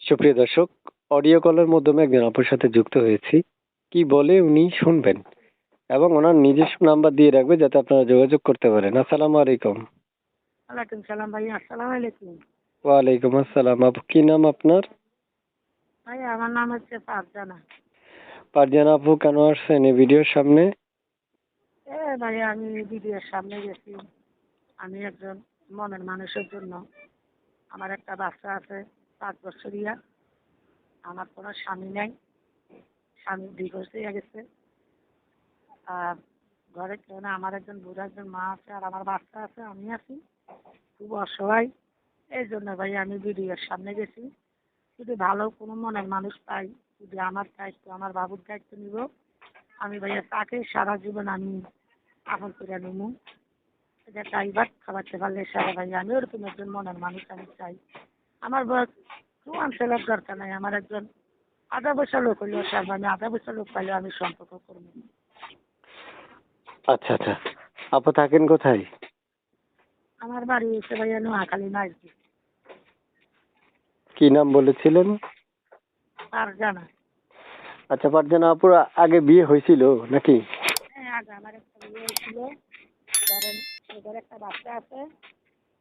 সুপ্রিয় দর্শক, অডিও কলের মাধ্যমে একজন আপুর সাথে যুক্ত হয়েছি। কি বলে উনি শুনবেন এবং ওনার নিজস্ব নাম্বার দিয়ে রাখবে যাতে আপনারা যোগাযোগ করতে পারেন। আসসালামু আলাইকুম। ওয়ালাইকুম সালাম ভাইয়া, আসসালামু আলাইকুম। ওয়ালাইকুম আসসালাম। আপু, কি নাম আপনার? ভাইয়া আমার নাম হচ্ছে ফারজানা। পারজান আপু, কেন আসছেন এই ভিডিওর সামনে? ভাইয়া আমি ভিডিওর সামনে গেছি। আমি একজন মনের মানুষের জন্য। আমার একটা বাচ্চা আছে 5 বছরিয়া। আমার কোনো স্বামী নাই, স্বামী ডিভোর্স হয়ে গেছে। আর ঘরে কেউ না, আমার একজন বুড়া একজন মা আছে আর আমার বাচ্চা আছে, আমি আছি খুব অসহায়। এই জন্য ভাইয়া আমি ভিডিওর সামনে গেছি। যদি ভালো কোনো মনের মানুষ পাই, যদি আমার দায়িত্ব, আমার বাবুর দায়িত্ব নিব, আমি ভাইয়া তাকে সারা জীবন আমি আপন করে নিব। এটা ড্রাইভার খাওয়াতে পারলে সারা ভাইয়া আমি ওরকম একজন মনের মানুষ আমি চাই। আমার বয়স জোয়ান ছেলের দরকার নাই, আমার একজন আধা বছর লোক হলেও সারবে, আমি আধা বছর লোক পাইলেও আমি সম্পর্ক করবো। আচ্ছা আচ্ছা, আপু থাকেন কোথায়? আমার বাড়ি হচ্ছে ভাইয়া নোয়াখালী নাইজি। কি নাম বলেছিলেন? আর জানা। আচ্ছা, পারজান আপুর আগে বিয়ে হয়েছিল নাকি? হ্যাঁ, আগে আমার একটা বিয়ে হয়েছিল। ধরেন ওদের একটা বাচ্চা আছে,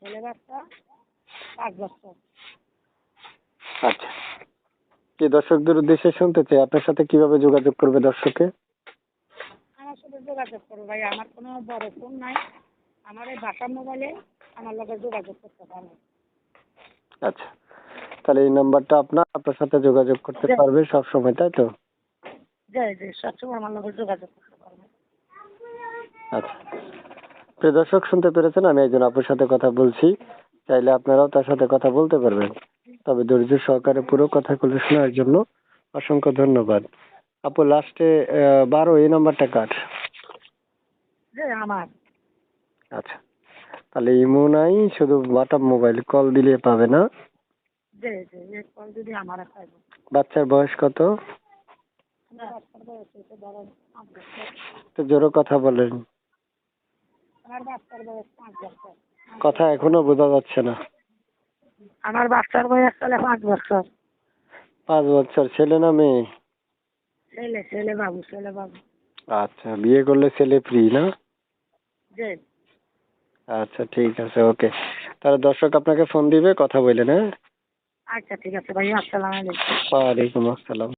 ছেলে বাচ্চা, 5 বছর। আচ্ছা, কি দর্শকদের উদ্দেশ্যে শুনতে চাই আপনার সাথে কিভাবে যোগাযোগ করবে দর্শকে? আমার সাথে যোগাযোগ করো ভাই, আমার কোনো বড় ফোন নাই, আমার এই বাসার মোবাইলে আমার লগে যোগাযোগ করতে পারো। আচ্ছা, তাহলে এই নাম্বারটা আপনার সাথে যোগাযোগ করতে পারবে সব সময়, তাই তো? জি সবসময় আমার লগে যোগাযোগ করতে পারবে। আচ্ছা, প্রিয় দর্শক, শুনতে পেরেছেন, আমি একজন আপুর সাথে কথা বলছি। চাইলে আপনারাও তার সাথে কথা বলতে পারবেন, তবে ধৈর্য সহকারে পুরো কথাগুলো শোনার জন্য অসংখ্য ধন্যবাদ। আপু, লাস্টে 12 এই নাম্বারটা কার? জি আমার। আচ্ছা, তাহলে ইমো নাই, শুধু বাটা মোবাইল কল দিলে পাবে না? জি এই কল যদি আমার পাইব। বাচ্চার বয়স কত? আমার বাচ্চার বয়স হচ্ছে ধরেন 5 বছর। তো জোরে কথা বলেন, আমার বাচ্চার বয়স 5 বছর। কথা এখনো বোঝা যাচ্ছে না। আমার বাচ্চার বয়স চলে 5 বছর। 5 বছর? ছেলে না মেয়ে? ছেলে বাবু, ছেলে বাবু। আচ্ছা, বিয়ে করলে ছেলে ফ্রি না? জি। আচ্ছা, ঠিক আছে, ওকে। তাহলে দর্শক আপনাকে ফোন দিবে, কথা বললেন, হ্যাঁ? আচ্ছা ঠিক আছে ভাইয়া, আসসালামু আলাইকুম। ওয়ালাইকুম আসসালাম।